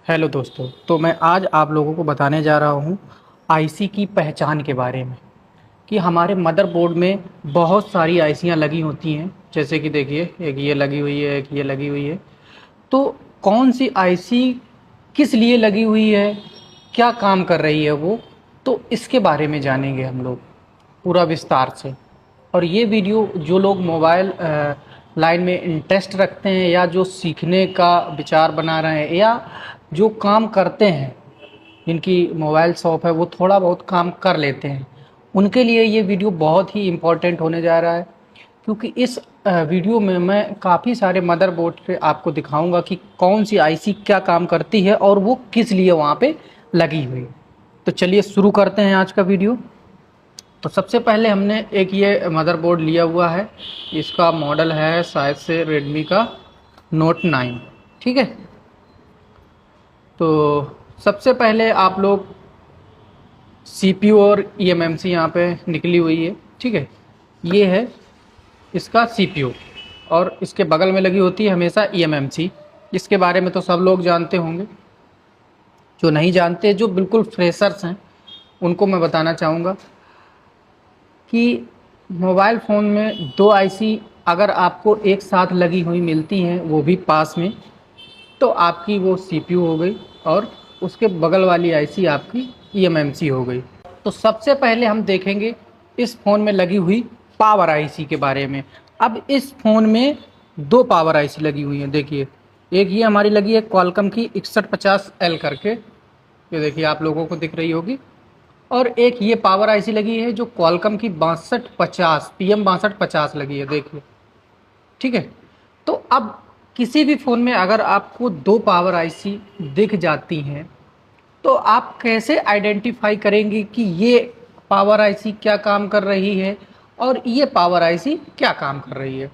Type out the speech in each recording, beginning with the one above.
Hello दोस्तों, तो मैं आज आप लोगों को बताने जा रहा हूँ आईसी की पहचान के बारे में कि हमारे मदरबोर्ड में बहुत सारी आईसियाँ लगी होती हैं। जैसे कि देखिए, एक ये लगी हुई है, एक ये लगी हुई है। तो कौन सी आईसी किस लिए लगी हुई है, क्या काम कर रही है वो, तो इसके बारे में जानेंगे हम लोग पूरा विस्तार से। और ये वीडियो जो लोग मोबाइल लाइन में इंटरेस्ट रखते हैं या जो सीखने का विचार बना रहे हैं या जो काम करते हैं, जिनकी मोबाइल शॉप है, वो थोड़ा बहुत काम कर लेते हैं, उनके लिए ये वीडियो बहुत ही इम्पोर्टेंट होने जा रहा है। क्योंकि इस वीडियो में मैं काफ़ी सारे मदरबोर्ड पे आपको दिखाऊंगा कि कौन सी आईसी क्या काम करती है और वो किस लिए वहाँ पे लगी हुई है। तो चलिए शुरू करते हैं आज का वीडियो। तो सबसे पहले हमने एक ये मदरबोर्ड लिया हुआ है। इसका मॉडल है शायद से रेडमी का नोट 9। ठीक है, तो सबसे पहले आप लोग सीपीयू और ईएमएमसी यहाँ पे निकली हुई है। ठीक है, ये है इसका सीपीयू और इसके बगल में लगी होती है हमेशा ईएमएमसी। इसके बारे में तो सब लोग जानते होंगे। जो नहीं जानते, जो बिल्कुल फ्रेशर्स हैं, उनको मैं बताना चाहूँगा कि मोबाइल फ़ोन में दो आईसी अगर आपको एक साथ लगी हुई मिलती हैं, वो भी पास में, तो आपकी वो सीपीयू हो गई और उसके बगल वाली आईसी आपकी ईएमएमसी हो गई। तो सबसे पहले हम देखेंगे इस फ़ोन में लगी हुई पावर आईसी के बारे में। अब इस फ़ोन में दो पावर आईसी लगी हुई हैं। देखिए, एक ये हमारी लगी है क्वालकॉम की 6150L करके, ये देखिए आप लोगों को दिख रही होगी। और एक ये पावर आईसी लगी है जो क्वालकॉम की 6250 PM 6250 लगी है, देखिए। ठीक है, तो अब किसी भी फ़ोन में अगर आपको दो पावर आईसी दिख जाती हैं, तो आप कैसे आइडेंटिफाई करेंगे कि ये पावर आईसी क्या काम कर रही है और ये पावर आईसी क्या काम कर रही है।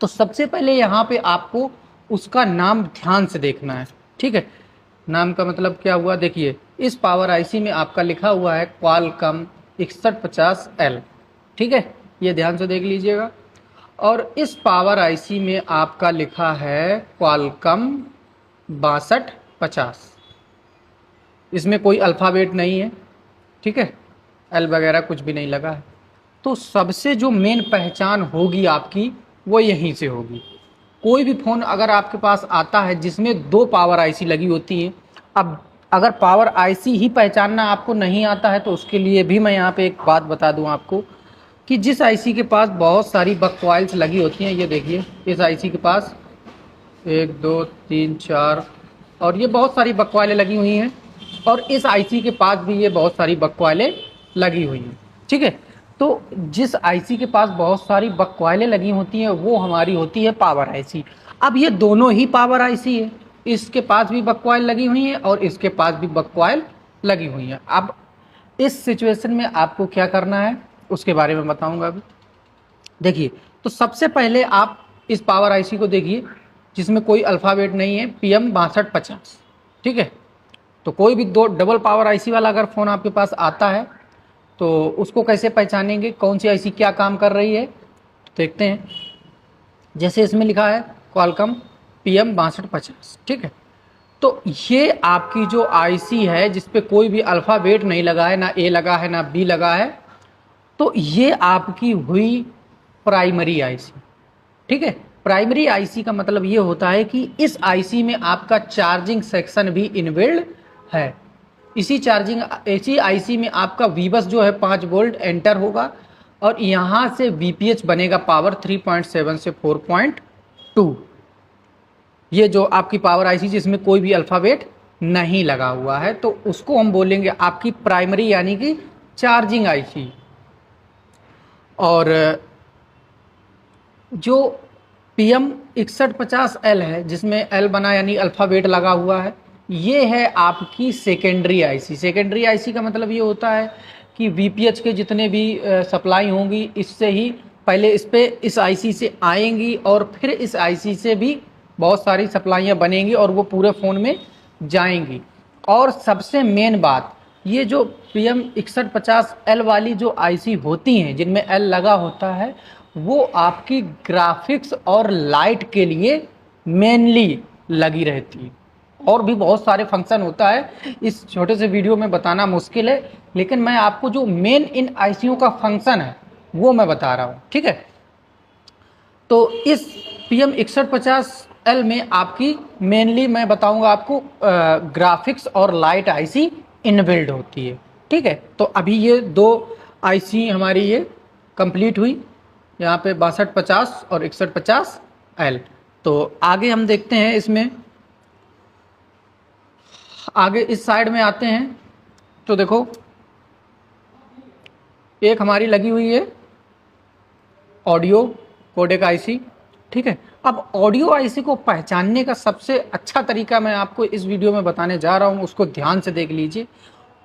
तो सबसे पहले यहाँ पे आपको उसका नाम ध्यान से देखना है। ठीक है, नाम का मतलब क्या हुआ, देखिए इस पावर आईसी में आपका लिखा हुआ है क्वालकॉम 6150L। ठीक है, ये ध्यान से देख लीजिएगा। और इस पावर आईसी में आपका लिखा है क्वालकॉम 6250। इसमें कोई अल्फ़ाबेट नहीं है। ठीक है, एल वगैरह कुछ भी नहीं लगा है। तो सबसे जो मेन पहचान होगी आपकी, वो यहीं से होगी। कोई भी फ़ोन अगर आपके पास आता है जिसमें दो पावर आईसी लगी होती हैं, अब अगर पावर आईसी ही पहचानना आपको नहीं आता है, तो उसके लिए भी मैं यहाँ पे एक बात बता दूँ आपको कि जिस आईसी के पास बहुत सारी बक कॉइल्स लगी होती हैं, ये देखिए इस आईसी के पास 1 2 3 4 और ये बहुत सारी बक कॉइलें लगी हुई हैं। और इस आईसी के पास भी ये बहुत सारी बक कॉइलें लगी हुई हैं। ठीक है, तो जिस आईसी के पास बहुत सारी बक कॉइलें लगी होती हैं, वो हमारी होती है पावर आईसी। अब ये दोनों ही पावर आईसी है, इसके पास भी बक कॉइल लगी हुई है और इसके पास भी बक कॉइल लगी हुई है। अब इस सिचुएशन में आपको क्या करना है, उसके बारे में बताऊंगा अभी। देखिए, तो सबसे पहले आप इस पावर आईसी को देखिए जिसमें कोई अल्फ़ाबेट नहीं है, PM 6250। ठीक है, तो कोई भी दो डबल पावर आईसी वाला अगर फ़ोन आपके पास आता है, तो उसको कैसे पहचानेंगे, कौन सी आईसी क्या काम कर रही है, तो देखते हैं। जैसे इसमें लिखा है क्वालकॉम PM 6250। ठीक है, तो ये आपकी जो आईसी है जिस पे कोई भी अल्फ़ाबेट नहीं लगा है, ना ए लगा है ना बी लगा है, तो ये आपकी हुई प्राइमरी आईसी। ठीक है, प्राइमरी आईसी का मतलब ये होता है कि इस आईसी में आपका चार्जिंग सेक्शन भी इनबिल्ड है। इसी आईसी में आपका वीबस जो है 5 वोल्ट एंटर होगा और यहाँ से वीपीएच बनेगा पावर 3.7 से 4.2। ये जो आपकी पावर आईसी जिसमें कोई भी अल्फ़ाबेट नहीं लगा हुआ है, तो उसको हम बोलेंगे आपकी प्राइमरी यानी कि चार्जिंग आईसी। और जो PM 6150L है जिसमें L बना यानी अल्फ़ाबेट लगा हुआ है, ये है आपकी सेकेंडरी आईसी। सेकेंडरी आईसी का मतलब ये होता है कि वीपीएच के जितने भी सप्लाई होंगी, इससे ही पहले इस आईसी से आएंगी और फिर इस आईसी से भी बहुत सारी सप्लाइयाँ बनेंगी और वो पूरे फ़ोन में जाएंगी। और सबसे मेन बात, ये जो PM 6150L वाली जो आईसी होती हैं जिनमें L लगा होता है, वो आपकी ग्राफिक्स और लाइट के लिए मेनली लगी रहती है। और भी बहुत सारे फंक्शन होता है, इस छोटे से वीडियो में बताना मुश्किल है, लेकिन मैं आपको जो मेन इन आईसीयू का फंक्शन है वो मैं बता रहा हूँ, ठीक है। तो इस PM6150L में आपकी मेनली मैं बताऊंगा आपको ग्राफिक्स और लाइट आईसी इनबिल्ड होती है, ठीक है। तो अभी ये दो आईसी हमारी ये कंप्लीट हुई, यहाँ पे 6250 और 6150L। तो आगे हम देखते हैं, इसमें आगे इस साइड में आते हैं तो देखो एक हमारी लगी हुई है ऑडियो कोडेक आईसी, ठीक है। अब ऑडियो आईसी को पहचानने का सबसे अच्छा तरीका मैं आपको इस वीडियो में बताने जा रहा हूं, उसको ध्यान से देख लीजिए।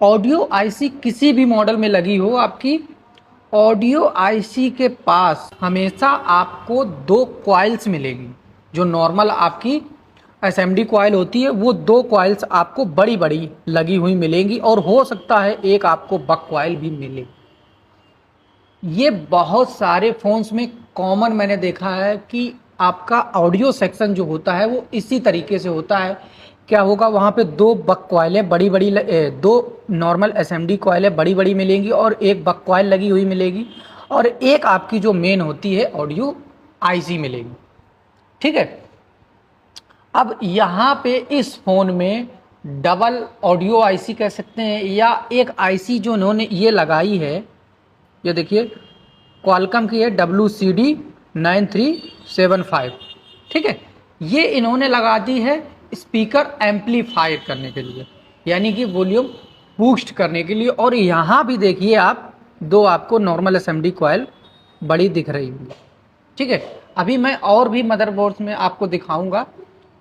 ऑडियो आईसी किसी भी मॉडल में लगी हो आपकी, ऑडियो आईसी के पास हमेशा आपको दो कॉइल्स मिलेगी। जो नॉर्मल आपकी एसएमडी कॉइल होती है वो दो कॉइल्स आपको बड़ी बड़ी लगी हुई मिलेंगी, और हो सकता है एक आपको बक कॉइल भी मिले। ये बहुत सारे फोन्स में कॉमन मैंने देखा है कि आपका ऑडियो सेक्शन जो होता है वो इसी तरीके से होता है। क्या होगा, वहाँ पे दो बक कॉइलें बड़ी बड़ी, दो नॉर्मल एसएमडी कॉइलें बड़ी बड़ी मिलेंगी और एक बक कॉइल लगी हुई मिलेगी, और एक आपकी जो मेन होती है ऑडियो आईसी मिलेगी, ठीक है। अब यहाँ पे इस फोन में डबल ऑडियो आईसी कह सकते हैं, या एक आईसी जो उन्होंने ये लगाई है, ये देखिए क्वालकॉम की है WCD9375, ठीक है। ये इन्होंने लगा दी है स्पीकर एम्पलीफायर करने के लिए, यानी कि वॉल्यूम बूस्ट करने के लिए। और यहाँ भी देखिए आप दो आपको नॉर्मल एसएमडी कॉइल बड़ी दिख रही होगी, ठीक है। अभी मैं और भी मदरबोर्ड्स में आपको दिखाऊंगा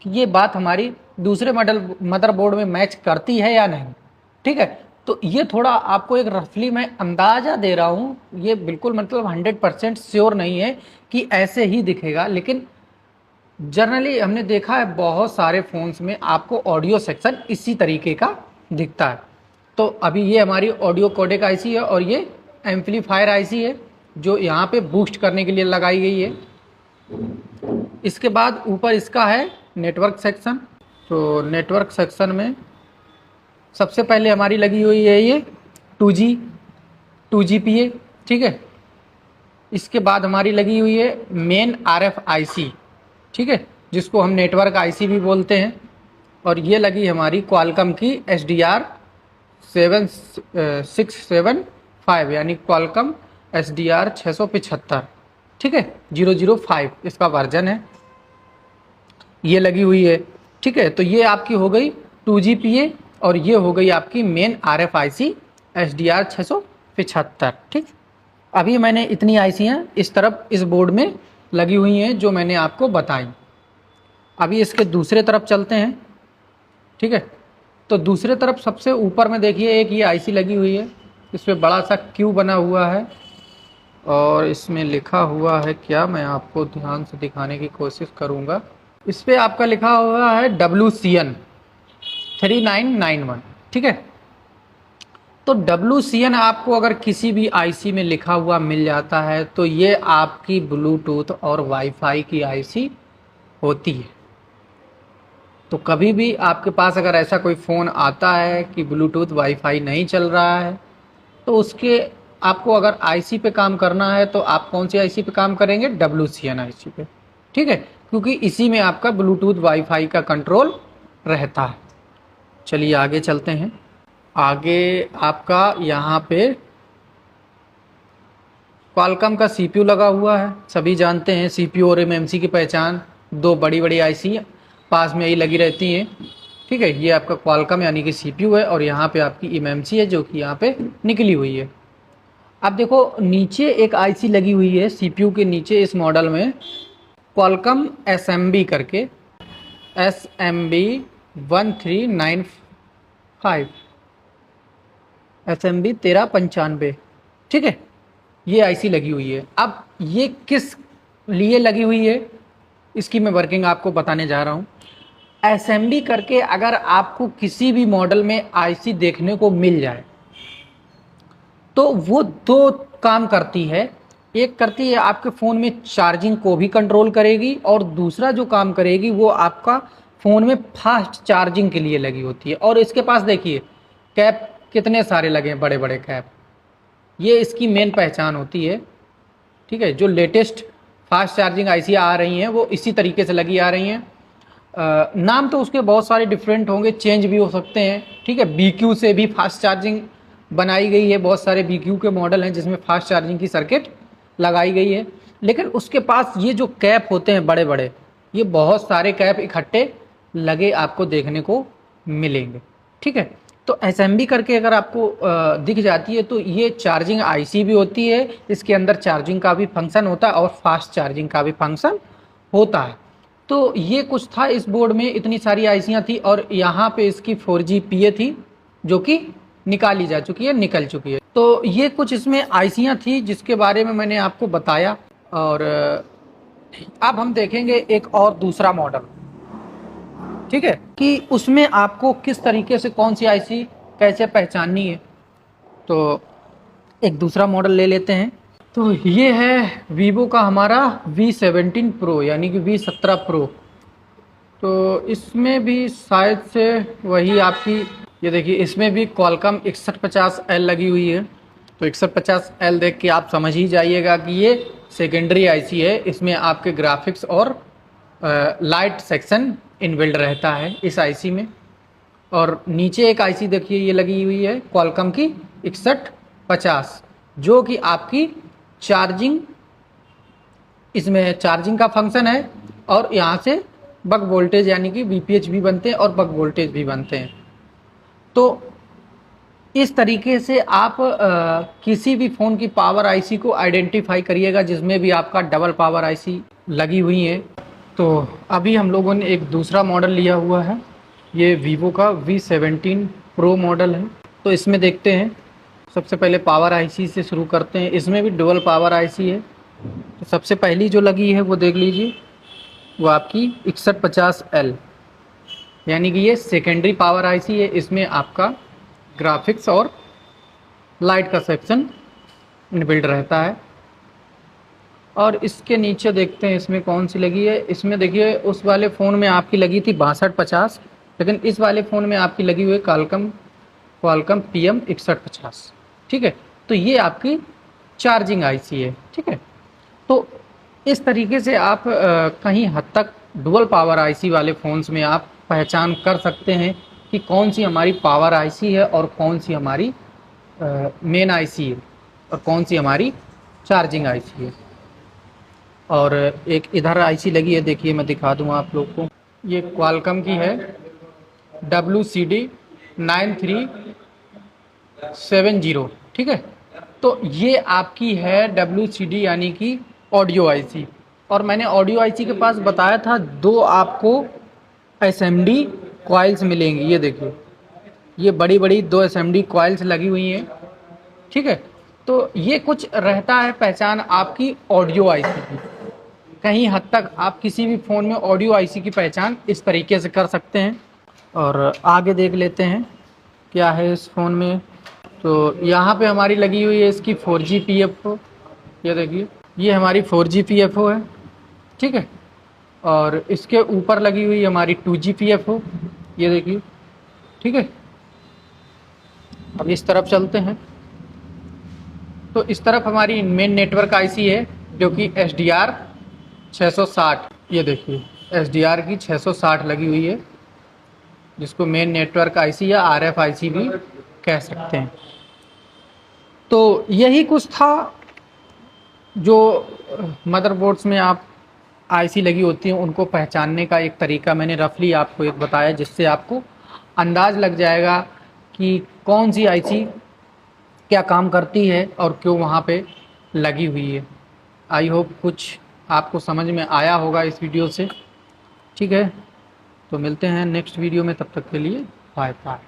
कि ये बात हमारी दूसरे मदरबोर्ड में मैच करती है या नहीं, ठीक है। तो ये थोड़ा आपको एक रफली मैं अंदाज़ा दे रहा हूँ, ये बिल्कुल मतलब 100% श्योर नहीं है कि ऐसे ही दिखेगा, लेकिन जनरली हमने देखा है बहुत सारे फ़ोन्स में आपको ऑडियो सेक्शन इसी तरीके का दिखता है। तो अभी ये हमारी ऑडियो कोडेक आईसी है और ये एम्पलीफायर आईसी है जो यहाँ पे बूस्ट करने के लिए लगाई गई है। इसके बाद ऊपर इसका है नेटवर्क सेक्शन। तो नेटवर्क सेक्शन में सबसे पहले हमारी लगी हुई है ये 2G 2GPA, ठीक है। इसके बाद हमारी लगी हुई है मेन RF आईसी, ठीक है, जिसको हम नेटवर्क आईसी भी बोलते हैं। और ये लगी हमारी क्वालकॉम की SDR 675, यानी क्वालकॉम SDR 675, ठीक है, 005 इसका वर्जन है, ये लगी हुई है, ठीक है। तो ये आपकी हो गई 2GPA और ये हो गई आपकी मेन RF आईसी SDR 675, ठीक। अभी मैंने इतनी आईसियाँ इस तरफ इस बोर्ड में लगी हुई हैं जो मैंने आपको बताई। अभी इसके दूसरे तरफ चलते हैं, ठीक है। तो दूसरे तरफ सबसे ऊपर में देखिए एक ये आईसी लगी हुई है, इस पर बड़ा सा क्यू बना हुआ है और इसमें लिखा हुआ है क्या, मैं आपको ध्यान से दिखाने की कोशिश करूँगा। इस पर आपका लिखा हुआ है WCN 3991, ठीक है। तो WCN आपको अगर किसी भी आईसी में लिखा हुआ मिल जाता है तो ये आपकी ब्लूटूथ और वाईफाई की आईसी होती है। तो कभी भी आपके पास अगर ऐसा कोई फ़ोन आता है कि ब्लूटूथ वाईफाई नहीं चल रहा है तो उसके आपको अगर आईसी पे काम करना है तो आप कौन सी आईसी पे काम करेंगे, WCN आईसी पे, ठीक है, क्योंकि इसी में आपका ब्लूटूथ वाईफाई का कंट्रोल रहता है। चलिए आगे चलते हैं। आगे आपका यहाँ पे क्वालकॉम का CPU लगा हुआ है, सभी जानते हैं CPU और MMC की पहचान, दो बड़ी बड़ी आईसी पास में ही लगी रहती हैं, ठीक है। ये आपका क्वालकॉम यानी कि CPU है और यहाँ पे आपकी MMC है जो कि यहाँ पे निकली हुई है। अब देखो नीचे एक आईसी लगी हुई है CPU के नीचे, इस मॉडल में क्वालकॉम SMB करके, SMB 1395, SMB 1395, ठीक है, ये आईसी लगी हुई है। अब ये किस लिए लगी हुई है इसकी मैं वर्किंग आपको बताने जा रहा हूँ। SMB करके अगर आपको किसी भी मॉडल में आईसी देखने को मिल जाए तो वो दो काम करती है। एक करती है आपके फ़ोन में चार्जिंग को भी कंट्रोल करेगी और दूसरा जो काम करेगी वो आपका फ़ोन में फास्ट चार्जिंग के लिए लगी होती है। और इसके पास देखिए कैप कितने सारे लगे हैं, बड़े बड़े कैप। ये इसकी मेन पहचान होती है, ठीक है। जो लेटेस्ट फास्ट चार्जिंग आईसी आ रही हैं वो इसी तरीके से लगी आ रही हैं। नाम तो उसके बहुत सारे डिफरेंट होंगे, चेंज भी हो सकते हैं, ठीक है। BQ से भी फास्ट चार्जिंग बनाई गई है, बहुत सारे BQ के मॉडल हैं जिसमें फास्ट चार्जिंग की सर्किट लगाई गई है। लेकिन उसके पास ये जो कैप होते हैं बड़े बड़े, ये बहुत सारे कैप इकट्ठे लगे आपको देखने को मिलेंगे, ठीक है। तो SMB करके अगर आपको दिख जाती है तो ये चार्जिंग IC भी होती है, इसके अंदर चार्जिंग का भी फंक्शन होता है और फास्ट चार्जिंग का भी फंक्शन होता है। तो ये कुछ था इस बोर्ड में, इतनी सारी आईसियाँ थी और यहाँ पे इसकी 4G PA थी जो कि निकाली जा चुकी है, निकल चुकी है। तो ये कुछ इसमें आईसियाँ थी जिसके बारे में मैंने आपको बताया। और अब हम देखेंगे एक और दूसरा मॉडल, ठीक है, कि उसमें आपको किस तरीके से कौन सी आईसी कैसे पहचाननी है। तो एक दूसरा मॉडल ले लेते हैं। तो ये है वीवो का हमारा V17 Pro यानी कि V17 Pro। तो इसमें भी शायद से वही आपकी, ये देखिए इसमें भी क्वालकॉम 6150L लगी हुई है। तो 6150L देख के आप समझ ही जाइएगा कि ये सेकेंडरी आईसी है। इसमें आपके ग्राफिक्स और लाइट सेक्शन इनबिल्ड रहता है इस आईसी में। और नीचे एक आईसी देखिए ये लगी हुई है क्वालकॉम की 6150, जो कि आपकी चार्जिंग, इसमें चार्जिंग का फंक्शन है और यहाँ से बक वोल्टेज यानी कि VPH भी बनते हैं और बक वोल्टेज भी बनते हैं। तो इस तरीके से आप किसी भी फ़ोन की पावर आईसी को आइडेंटिफाई करिएगा जिसमें भी आपका डबल पावर आईसी लगी हुई है। तो अभी हम लोगों ने एक दूसरा मॉडल लिया हुआ है, ये वीवो का V17 Pro मॉडल है। तो इसमें देखते हैं, सबसे पहले पावर आईसी से शुरू करते हैं। इसमें भी डुअल पावर आईसी है। तो सबसे पहली जो लगी है वो देख लीजिए, वो आपकी 6150L यानी कि ये सेकेंडरी पावर आईसी है। इसमें आपका ग्राफिक्स और लाइट का सेक्शन इनबिल्ट रहता है। और इसके नीचे देखते हैं इसमें कौन सी लगी है। इसमें देखिए उस वाले फ़ोन में आपकी लगी थी 6250, लेकिन इस वाले फ़ोन में आपकी लगी हुई है क्वालकॉम PM 6150, ठीक है। तो ये आपकी चार्जिंग आईसी है, ठीक है। तो इस तरीके से आप कहीं हद तक डुअल पावर आईसी वाले फ़ोन्स में आप पहचान कर सकते हैं कि कौन सी हमारी पावर आईसी है और कौन सी हमारी मेन आईसी है और कौन सी हमारी चार्जिंग आईसी है। और एक इधर आईसी लगी है, देखिए मैं दिखा दूँ आप लोग को। ये क्वालकॉम की है WCD 9370, ठीक है। तो ये आपकी है WCD यानी कि ऑडियो आईसी। और मैंने ऑडियो आईसी के पास बताया था दो आपको SMD कॉइल्स मिलेंगी। ये देखिए ये बड़ी बड़ी 2 SMD कॉइल्स लगी हुई हैं, ठीक है। तो ये कुछ रहता है पहचान आपकी ऑडियो आईसी की। कहीं हद तक आप किसी भी फ़ोन में ऑडियो आईसी की पहचान इस तरीके से कर सकते हैं। और आगे देख लेते हैं क्या है इस फ़ोन में। तो यहाँ पे हमारी लगी हुई है इसकी 4G PFO। ये देखिए ये हमारी 4G PFO है, ठीक है। और इसके ऊपर लगी हुई हमारी 2G PFO, ये देखिए, ठीक है। अब इस तरफ चलते हैं। तो इस तरफ हमारी मेन नेटवर्क आईसी है जो कि SDR 660, ये देखिए SDR की 660 लगी हुई है, जिसको मेन नेटवर्क आईसी या RF आईसी भी कह सकते हैं। तो यही कुछ था जो मदरबोर्ड्स में आप आईसी लगी होती हैं उनको पहचानने का एक तरीका मैंने रफली आपको एक बताया, जिससे आपको अंदाज़ लग जाएगा कि कौन सी आईसी क्या काम करती है और क्यों वहाँ पे लगी हुई है। आई होप कुछ आपको समझ में आया होगा इस वीडियो से, ठीक है। तो मिलते हैं नेक्स्ट वीडियो में, तब तक के लिए बाय बाय।